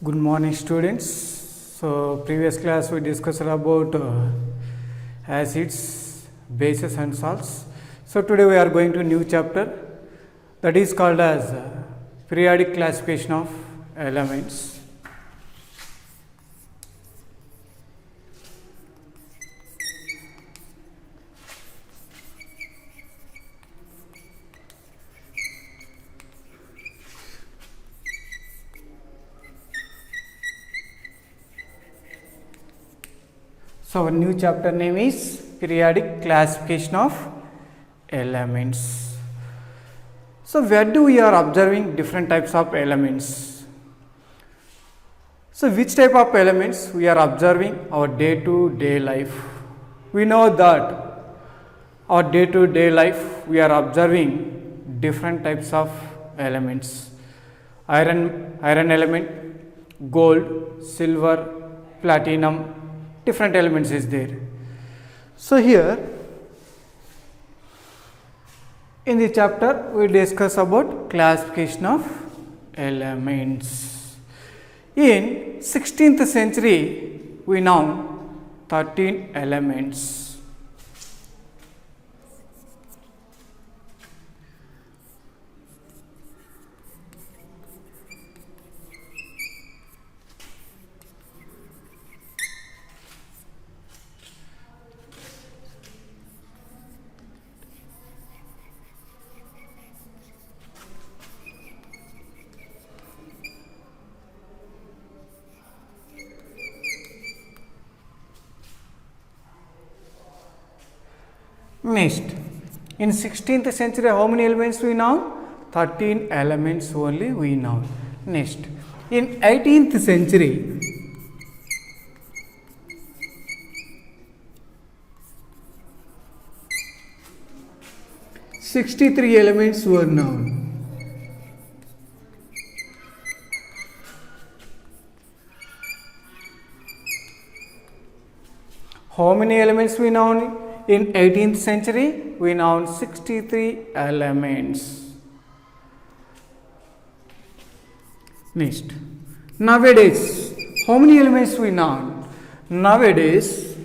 Good morning, students. So, previous class we discussed about acids, bases, and salts. So, today we are going to new chapter that is called as periodic classification of elements. So, our new chapter name is periodic classification of elements. So, where do we are observing different types of elements? So, which type of elements we are observing our day-to-day life? We know that our day-to-day life we are observing different types of elements. Iron element, gold, silver, platinum, different elements is there. So here in the chapter we discuss about classification of elements. In 16th century we know 13 elements. Next, in 16th century, how many elements we know? 13 elements only we know. Next, in 18th century, '63 elements were known. How many elements we know? In 18th century, we know 63 elements. Next, nowadays, how many elements we know? Nowadays,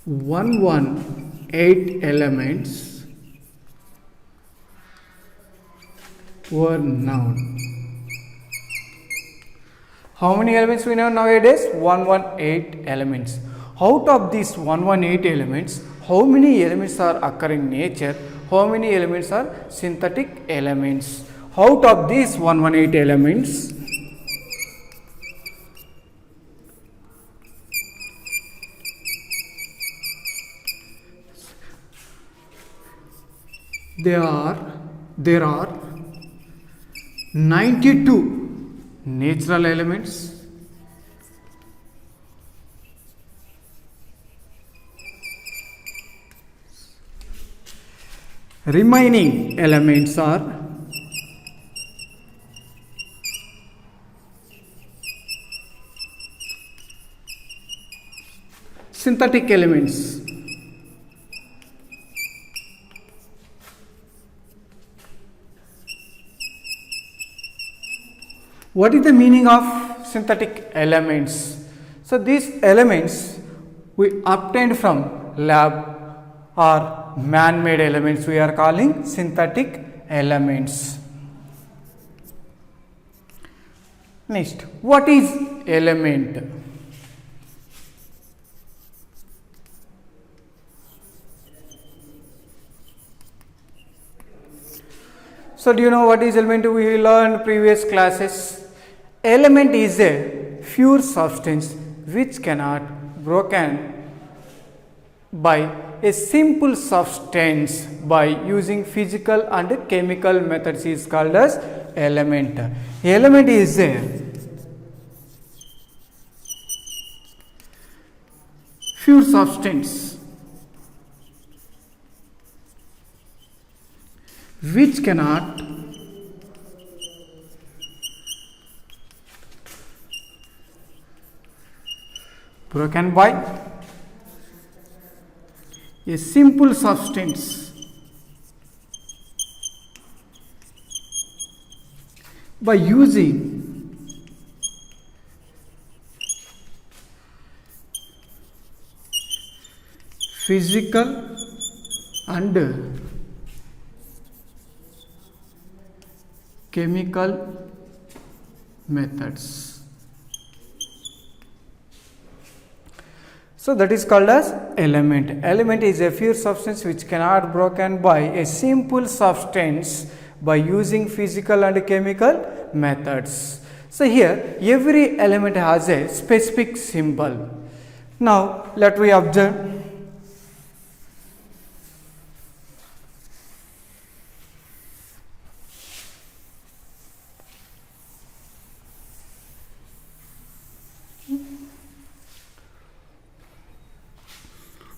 118 elements were known. How many elements we know nowadays? 118 elements. Out of these 118 elements, how many elements are occurring in nature? How many elements are synthetic elements? Out of these 118 elements, there are 92 natural elements, remaining elements are synthetic elements. What is the meaning of synthetic elements? So, these elements we obtained from lab or man-made elements we are calling synthetic elements. Next, what is element? So, do you know what is element? We learned previous classes. Element is a pure substance which cannot broken by a simple substance by using physical and chemical methods is called as element. Element is a pure substance which cannot broken by a simple substance by using physical and chemical methods. So that is called as element. Element is a pure substance which cannot broken by a simple substance by using physical and chemical methods. So here every element has a specific symbol. Now let we observe.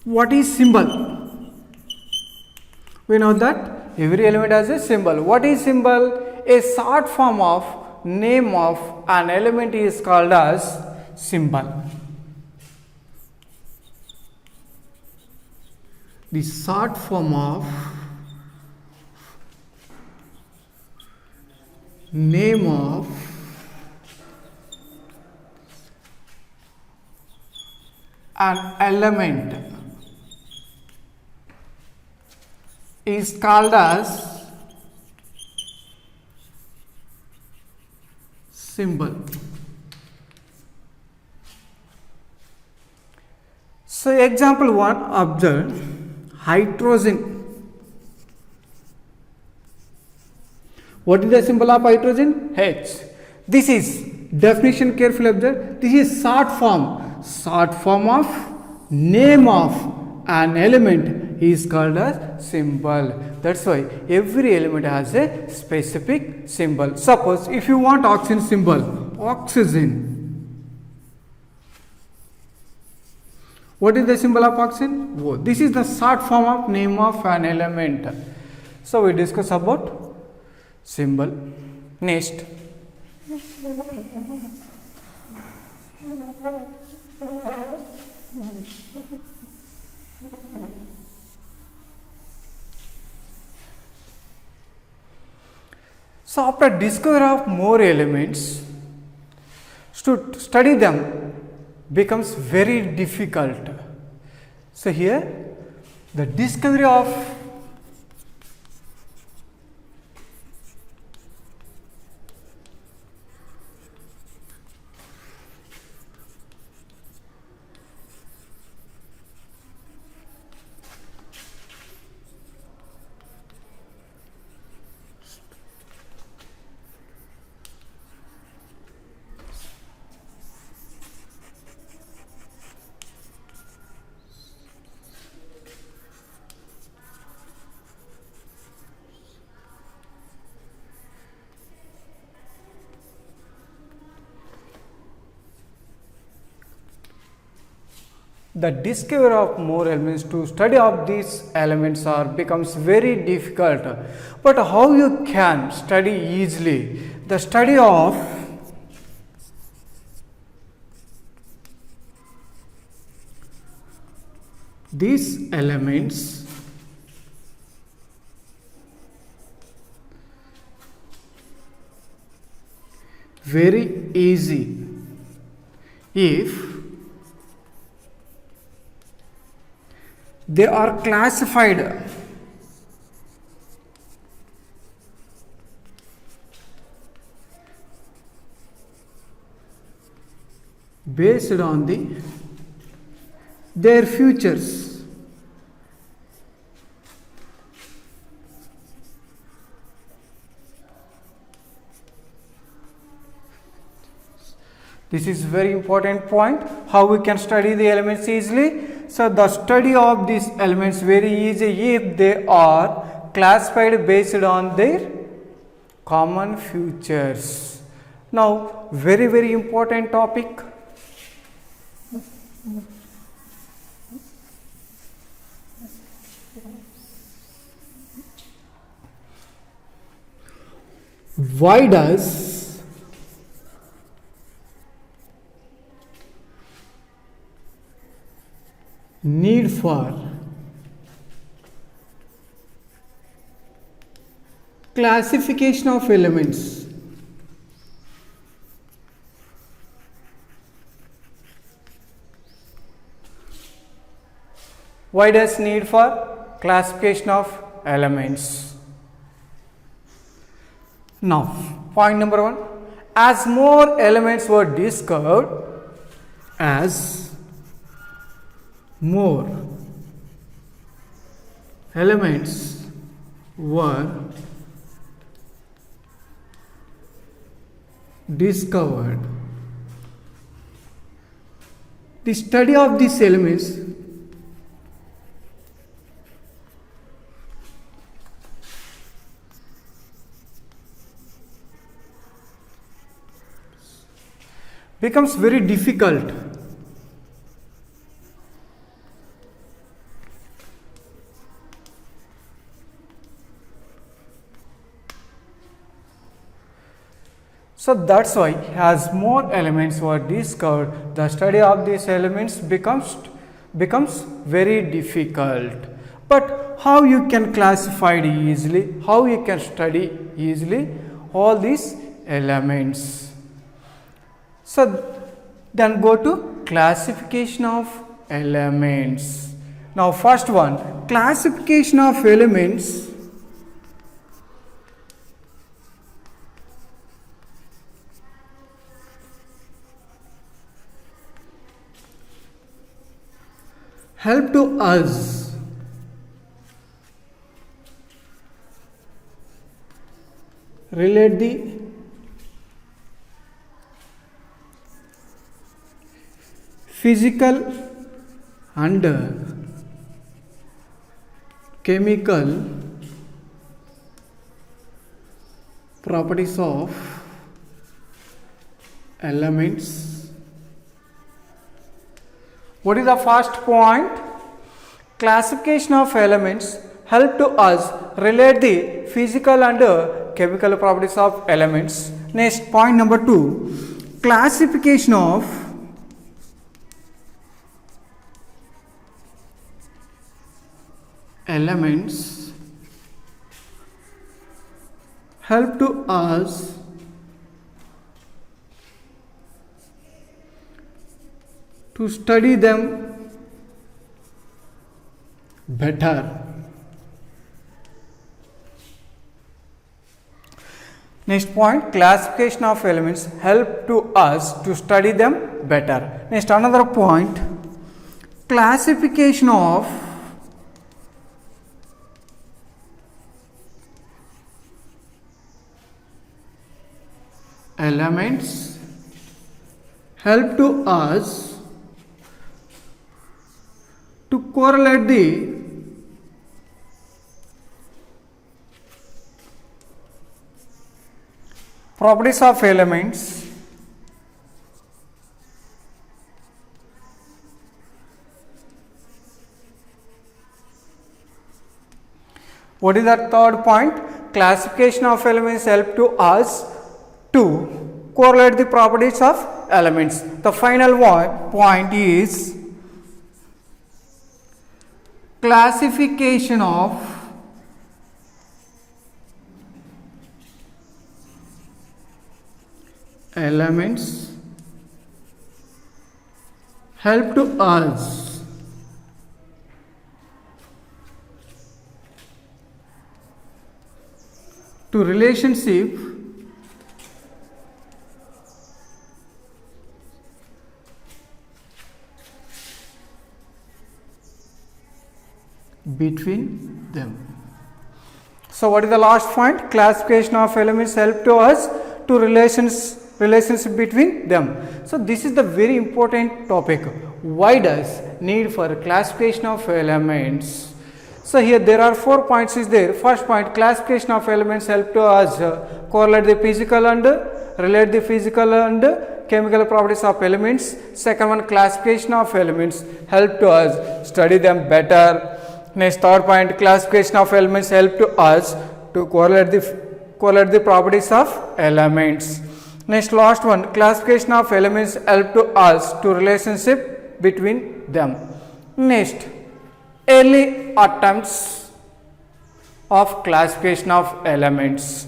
What is symbol? We know that every element has a symbol. What is symbol? A short form of name of an element is called as symbol. The short form of name of an element is called as symbol. So example 1, observe hydrogen. What is the symbol of hydrogen? H. This is definition, carefully observe. This is short form of name of an element is called as symbol. That's why every element has a specific symbol. Suppose if you want oxygen symbol, oxygen. What is the symbol of oxygen? O. This is the short form of name of an element. So we discuss about symbol. Next. So after discovery of more elements, to study them becomes very difficult. So here the discovery of the discovery of more elements, to study of these elements becomes very difficult. But how you can study easily? The study of these elements very easy if they are classified based on their features. This is very important point, how we can study the elements easily. So the study of these elements very easy if they are classified based on their common features. Now very important topic. Why does need for classification of elements Why does need for classification of elements? Now, point number 1. As more elements were discovered, as more elements were discovered, the study of these elements becomes very difficult. So that's why as more elements were discovered, the study of these elements becomes very difficult. But how you can classify it easily? How you can study easily all these elements? So then go to classification of elements. Now first one, classification of elements help to us relate the physical and chemical properties of elements. What is the first point? Classification of elements help to us relate the physical and chemical properties of elements. Next, point number 2, classification of elements help to us to study them better. Next point, classification of elements help to us to study them better. Next, another point, classification of elements help to us to correlate the properties of elements What is the third point? Classification of elements help to us to correlate the properties of elements. The final point is classification of elements help to us to relationship between them. So what is the last point? Classification of elements help to us to relationship between them. So this is the very important topic. Why does need for classification of elements? So here there are 4 points is there. First point, classification of elements help to us correlate the physical and relate the physical and chemical properties of elements. Second one, classification of elements help to us study them better. Next, third point, classification of elements help to us to correlate the properties of elements. Next, last one, classification of elements help to us to relationship between them. Next, early attempts of classification of elements.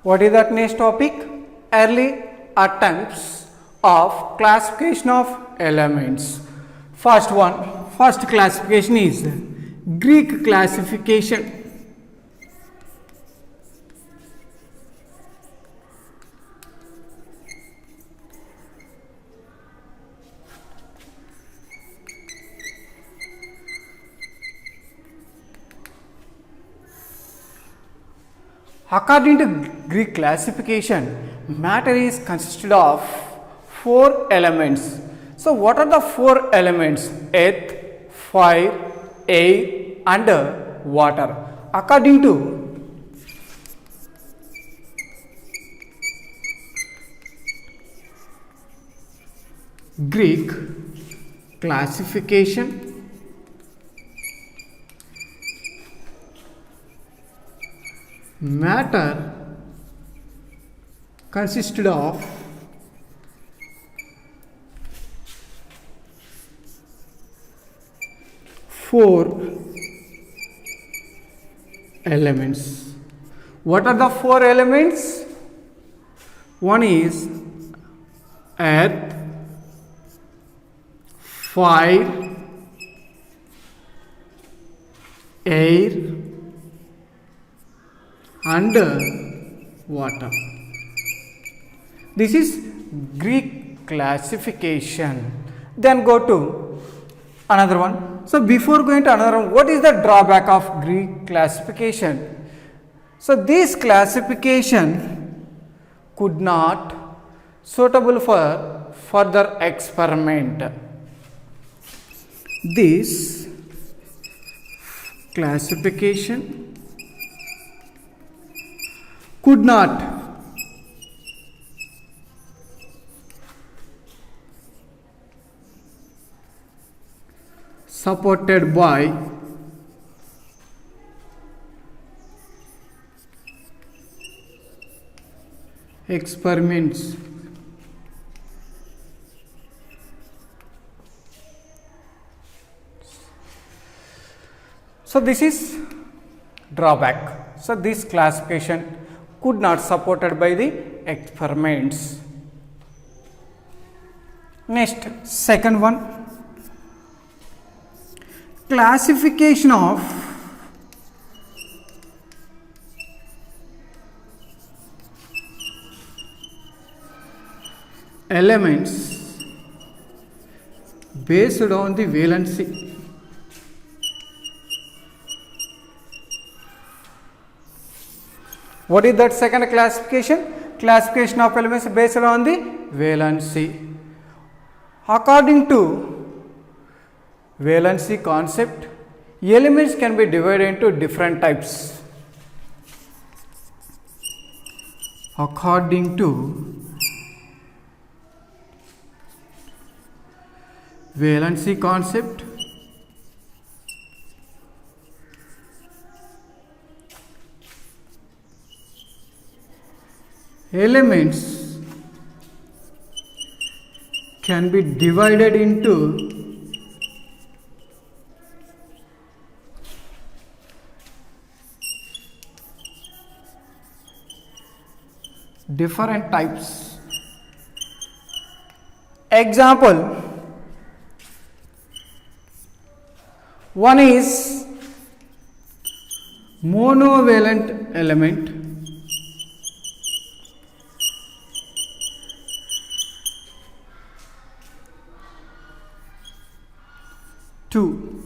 What is that next topic? Early attempts of classification of elements. First classification is Greek classification. According to Greek classification, matter is consisted of 4 elements. So, what are the 4 elements? Earth, fire, air and water. According to Greek classification, matter consisted of 4 elements. What are the 4 elements? One is earth, fire, air and water. This is Greek classification. Then go to another one. So, before going to another one, what is the drawback of Greek classification? So, this classification could not suitable for further experiment. This classification could not supported by experiments. So, this is drawback. So, this classification could not supported by the experiments. Next, second one, classification of elements based on the valency. What is that second classification? Classification of elements based on the valency. According to valency concept, elements can be divided into different types. According to valency concept, elements can be divided into different types. Example, one is monovalent element, two,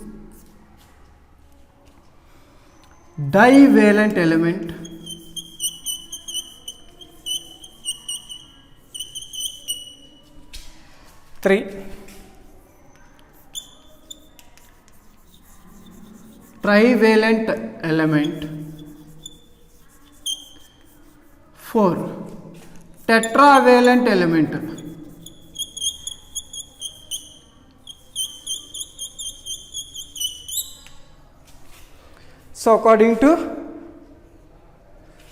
divalent element, three, trivalent element, 4, tetravalent element, so according to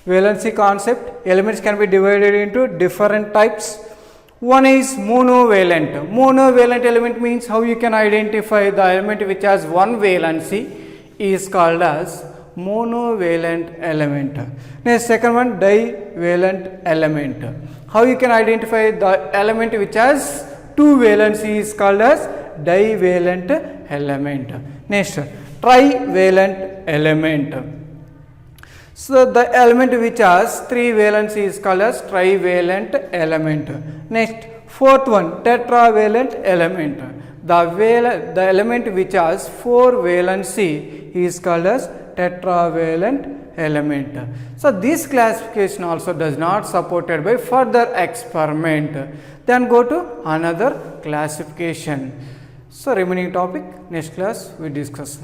valency concept, elements can be divided into different types. One is monovalent. Monovalent element means how you can identify the element which has one valency is called as monovalent element. Next, second one, divalent element. How you can identify the element which has two valency is called as divalent element. Next, trivalent element. So the element which has three valency is called as trivalent element. Next, fourth one, tetravalent element. The element which has four valency is called as tetravalent element. So this classification also does not supported by further experiment. Then go to another classification. So remaining topic next class we discuss.